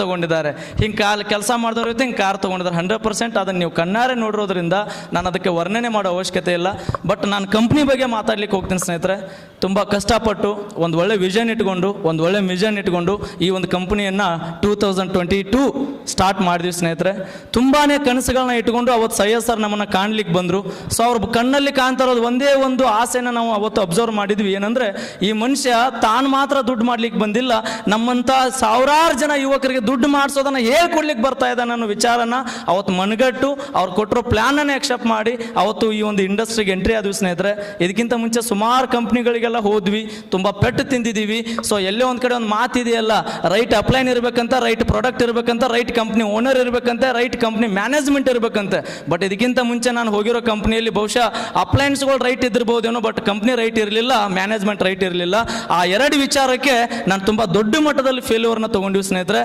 ತೊಗೊಂಡಿದ್ದಾರೆ. ಹಿಂಗೆ ಕೆಲಸ ಮಾಡಿದವ್ರ ಜೊತೆ ಹಿಂಗೆ ಕಾರ್ ತೊಗೊಂಡಿದ್ದಾರೆ. 100% ಅದನ್ನು ನೀವು ಕಣ್ಣಾರೆ ನೋಡಿರೋದ್ರಿಂದ ನಾನು ಅದಕ್ಕೆ ವರ್ಣನೆ ಮಾಡೋ ಅವಶ್ಯಕತೆ ಇಲ್ಲ. ಬಟ್ ನಾನು ಕಂಪ್ನಿ ಬಗ್ಗೆ ಮಾತಾಡ್ಲಿಕ್ಕೆ ಹೋಗ್ತೀನಿ ಸ್ನೇಹಿತರೆ. ತುಂಬ ಕಷ್ಟಪಟ್ಟು ಒಂದು ಒಳ್ಳೆ ವಿಷನ್ ಇಟ್ಕೊಂಡು ಒಂದು ಒಳ್ಳೆ ಮಿಷನ್ ಇಟ್ಕೊಂಡು ಈ ಒಂದು ಕಂಪ್ನಿಯನ್ನು 2022 ಸ್ಟಾರ್ಟ್ ಮಾಡಿದ್ವಿ ಸ್ನೇಹಿತರೆ. ತುಂಬಾ ಕನಸುಗಳನ್ನ ಇಟ್ಕೊಂಡು ಅವತ್ತು ಸಯ್ಯದ್ ಸರ್ ನಮ್ಮನ್ನು ಕಾಣ್ಲಿಕ್ಕೆ ಬಂದರು. ಸೊ ಅವ್ರ ಕಣ್ಣಲ್ಲಿ ಕಾಣ್ತಾ ಇರೋದು ಒಂದೇ ಒಂದು ಆಸೆನ ನಾವು ಅವತ್ತು ಅಬ್ಸರ್ವ್ ಮಾಡಿದ್ವಿ. ಏನಂದರೆ ಈ ಮನುಷ್ಯ ತಾನು ಮಾತ್ರ ದುಡ್ಡು ಮಾಡ್ಲಿಕ್ಕೆ ಬಂದಿಲ್ಲ, ನಮ್ಮಂಥ ಸಾವಿರಾರು ಜನ ಯುವಕರಿಗೆ ದುಡ್ಡು ಮಾಡಿಸೋದನ್ನು ಹೇಳ್ಕೊಡ್ಲಿಕ್ಕೆ ಬರ್ತಾ ಇದ್ದಾನೆ ಅನ್ನೋ ವಿಚಾರನ ಅವತ್ತು ಮನಗಟ್ಟು ಅವ್ರು ಕೊಟ್ಟಿರೋ ಪ್ಲ್ಯಾನನ್ನೇ ಎಕ್ಸೆಪ್ಟ್ ಮಾಡಿ ಅವತ್ತು ಈ ಒಂದು ಇಂಡಸ್ಟ್ರಿಗೆ ಎಂಟ್ರಿ ಆದ್ವಿ ಸ್ನೇಹಿತರೆ. ಇದಕ್ಕಿಂತ ಮುಂಚೆ ಸುಮಾರು ಕಂಪ್ನಿಗಳಿಗೆಲ್ಲ ಹೋದ್ವಿ, ತುಂಬ ಪೆಟ್ಟು ತಿಂದಿದ್ದೀವಿ. ಸೊ ಎಲ್ಲೇ ಒಂದು ಕಡೆ ಒಂದು ಮಾತಿದೆಯಲ್ಲ, ರೈಟ್ ಅಪ್ಲೈನ್ ಇರಬೇಕಂತ, ರೈಟ್ ಪ್ರಾಡಕ್ಟ್ ಇರಬೇಕಂತ, ರೈಟ್ ಕಂಪ್ನಿ ಓನರ್ ಇರಬೇಕಂತೆ, ರೈಟ್ ಕಂಪ್ನಿ ಮ್ಯಾನೇಜ್ಮೆಂಟ್ ಇರಬೇಕಂತೆ. ಬಟ್ ಇದಕ್ಕಿಂತ ಮುಂಚೆ ನಾನು ಹೋಗಿರೋ ಕಂಪ್ನಿಯಲ್ಲಿ ಬಹುಶಃ ಅಪ್ಲೈನ್ಸ್ಗಳು ರೈಟ್ ಇದ್ದಿರ್ಬೋದೇನೋ, ಬಟ್ ಕಂಪ್ನಿ ರೈಟ್ ಇರಲಿಲ್ಲ, ಮ್ಯಾನೇಜ್ಮೆಂಟ್ ರೈಟ್ ಇರಲಿಲ್ಲ. ಆ ಎರಡು ವಿಚಾರಕ್ಕೆ ನಾನು ತುಂಬ ದೊಡ್ಡ ಮಟ್ಟದಲ್ಲಿ ಫೇಲ್ಯೂರ್ನ ತೊಗೊಂಡಿವಿ ಸ್ನೇಹಿತರೆ.